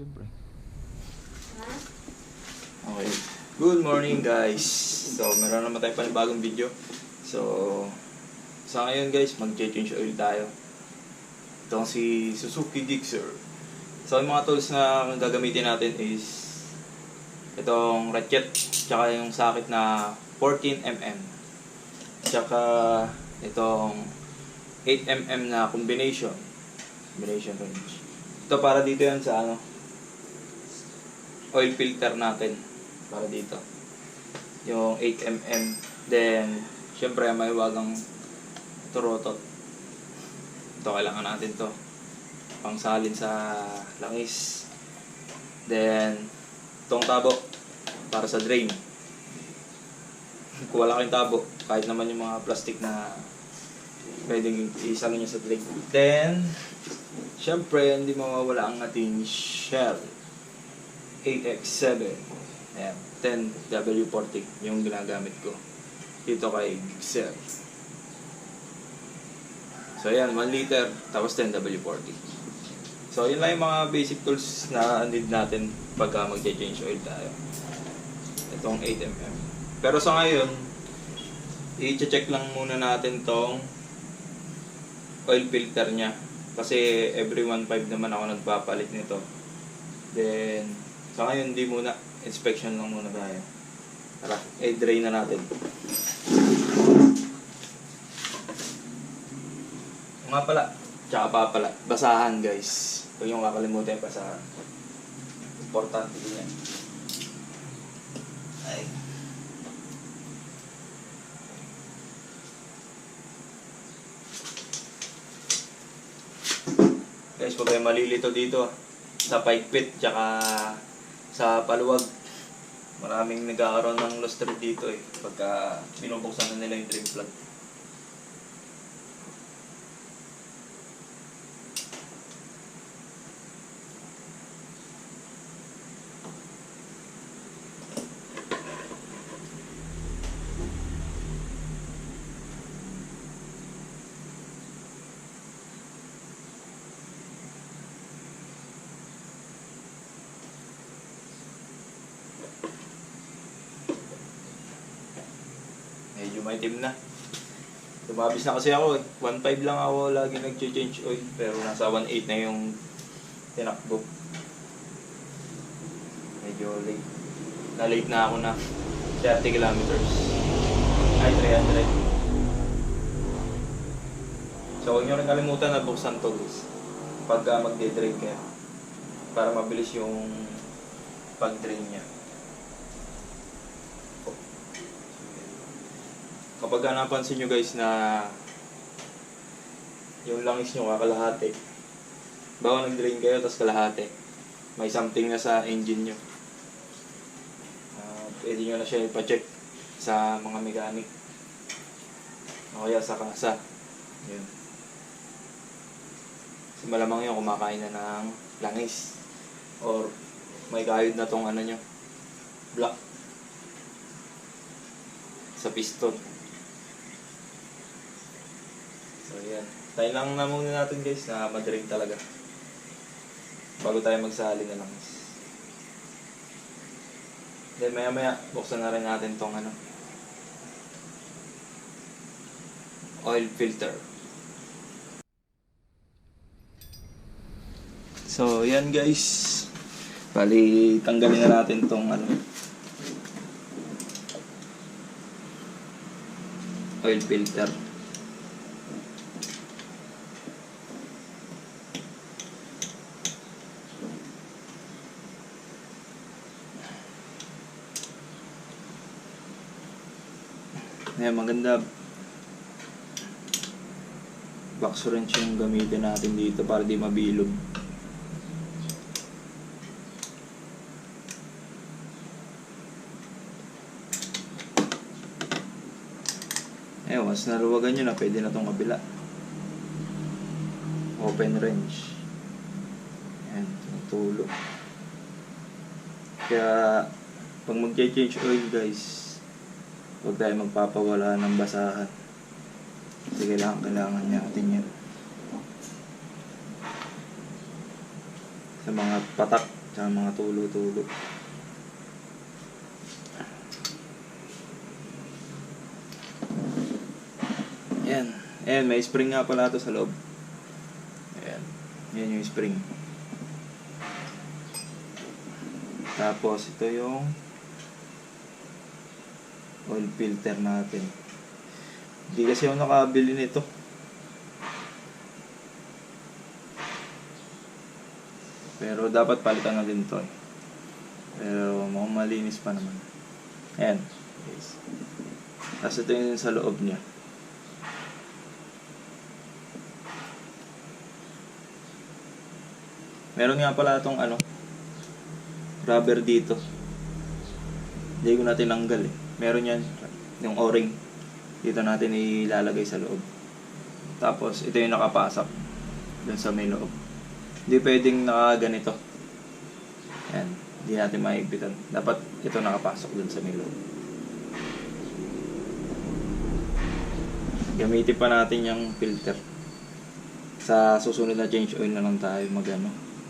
Siyempre. Okay. Good morning guys. So, meron naman tayong panibagong video. So, sa ngayon guys, mag-change oil tayo. Itong si Suzuki Gixxer. So, yung mga tools na gagamitin natin is itong ratchet, tsaka yung socket na 14mm. Tsaka itong 8mm na combination wrench. Ito para dito yan sa oil filter natin. Para dito. Yung 8mm. Then, syempre may wagang turotot. Ito kailangan natin to. Pangsalin sa langis. Then, itong tabo para sa drain. Kung wala kayong tabo, kahit naman yung mga plastic na pwedeng isalin nyo sa drain. Then, syempre, hindi mawawala ang ating shell. 8x7. Ayan, 10W40 yung ginagamit ko. Dito kay Gixxer. So, ayan, 1 liter, tapos 10W40. So, yun lang yung mga basic tools na need natin pagka mag-change oil tayo. Itong 8mm. Pero sa ngayon, i-check lang muna natin tong oil filter niya. Kasi every 1.5 naman ako nagpapalit nito. Then, sa ngayon hindi muna. Inspection lang muna tayo. Tara, i-drain na natin. Nga pala, tsaka pa pala, basahan guys. Huwag yung kakalimutan yung basahan. Importante din yan. Ay. Guys, huwag kayo malilito dito sa paikpit tsaka sa paluwag. Maraming nagkakaroon ng lost thread dito pagka binubuksan na nila yung trim plug. Medyo maitim na. Tumabis na kasi ako 1.5 lang ako lagi nag-change oil. Pero nasa 1.8 na yung tinakbo. Medyo late. Na-late na ako na 30 kilometers. Ay, 300. So, huwag nyo rin kalimutan na buksan to guys. Pagka magde-drain kayo. Para mabilis yung pag-drain niya. Kapag napansin nyo guys na yung langis nyo kakalahati, bawa nag-drain kayo tapos kalahati, may something na sa engine nyo, pwede nyo na siya ipacheck sa mga mechanic o kaya sa kasa. Yun. Kasi malamang yun kumakain na ng langis or may kayod na tong nyo, block sa piston. So yan, tayo lang na muna natin guys na mag-drain talaga bago tayo magsali na langis. Then maya maya buksan na rin natin tong oil filter. So yan guys, bali tanggalin na natin tong oil filter. Ayan, maganda box wrench yung gamitin natin dito para di mabilog. Ayan, once naluwagan nyo na, pwede na itong kabila. Open wrench. Ayan, tulog. Kaya pag mag-change oil guys, huwag tayo magpapawala ng basahan. Kasi kailangan natin yan. Sa mga patak Tsaka mga tulo-tulo. Ayan. Ayan, may spring nga pala ito sa loob. Ayan. Ayan yung spring. Tapos, ito yung oil filter natin. Hindi kasi ako nakabili nito. Pero dapat palitan na din ito eh. Pero mukhang malinis pa naman. Ayan. Yes. Tapos ito yung sa loob niya. Meron nga pala itong rubber dito. Hindi ko natin tinanggal eh. Meron yan. Yung o-ring. Dito natin ilalagay sa loob. Tapos ito yung nakapasok dun sa may loob. Hindi pwedeng nakaganito. Ayan. Hindi natin maigpitan. Dapat ito nakapasok dun sa may loob. Gamitin pa natin yung filter. Sa susunod na change oil na lang tayo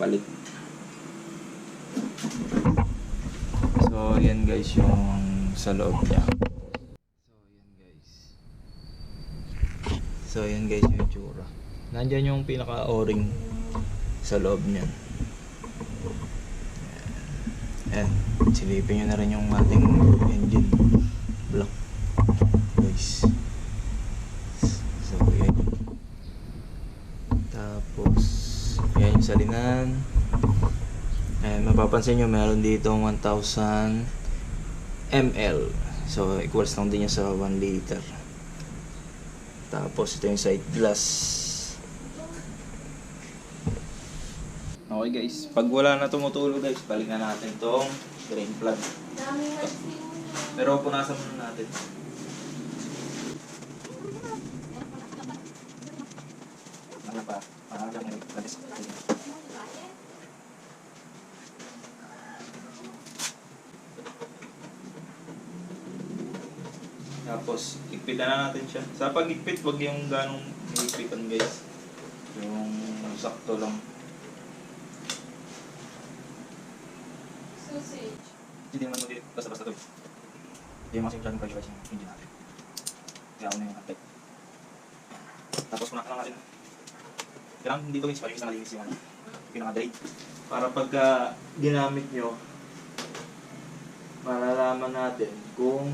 palit. So yan guys yung sa loob niya. So yan guys yung itsura. Nandyan yung pinaka o-ring sa loob niyan. Ayan. Silipin nyo na rin yung ating engine block guys. So yan. Tapos yan yung salinan. Ayan, mapapansin nyo meron dito 1000 ml. So equals lang din niya sa 1 liter. Tapos ito yung side glass. Okay guys, pag wala na tumutulo guys, balikan natin tong drain plug. Pero punasan muna natin. Ano pa? Tapos, igpitan na natin siya. Sa pag-igpit, wag yung ganong igpitan guys. Yung sakto lang. Sausage. Hindi naman mag basta-basta ito. Hindi yung masyadong pressurize yung engine natin. Kaya ako na yung update. Tapos punak lang natin. Kailangan dito guys, palinis na malinis yung pinaka-drain. Para pagka ginamit nyo, malalaman natin kung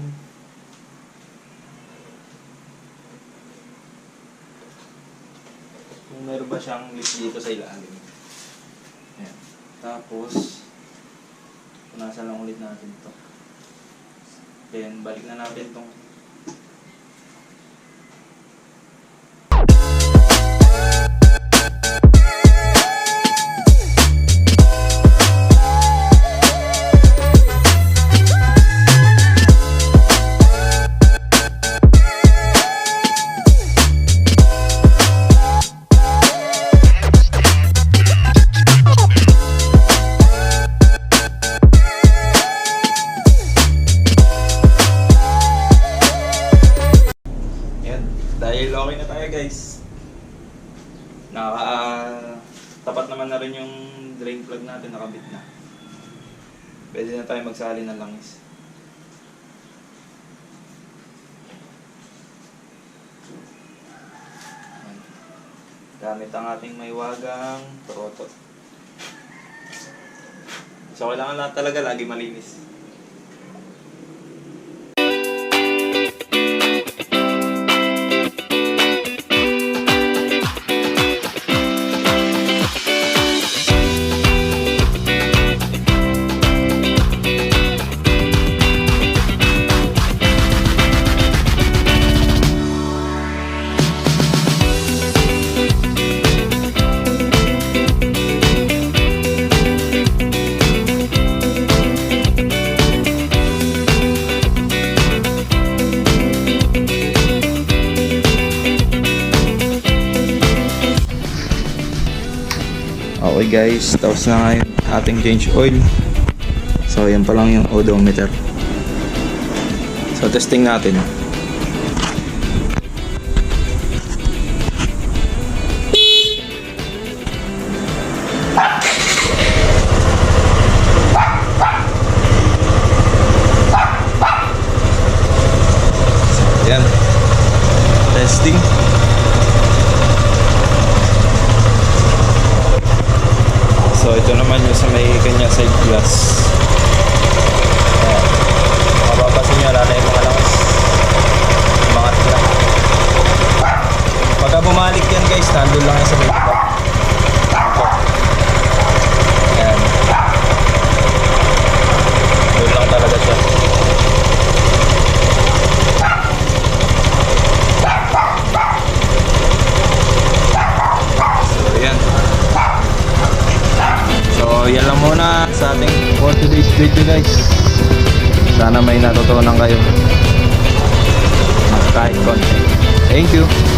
meron ba siyang leak dito sa ilalim. Ayan. Tapos punasan lang ulit natin ito. Then balik na natin itong dahil okay na tayo guys. Tapat naman na rin yung drain plug natin, nakabit na. Pwede na tayo magsali ng langis. Gamit ang ating may wagang protot. So kailangan lang talaga lagi malinis. Okay guys, tapos na nga yung ating change oil. So yan pa lang yung odometer. So testing natin. gas. Ayan. Mapapasin nyo, wala na yung mga langis. Umangat na. Pagka bumalik yan guys, nandun lang yan sa may baba. Ayan. Doon lang talaga siya. So yan lang muna sa ating for today's video guys. Sana may natutunan kayo kahit konti. Thank you.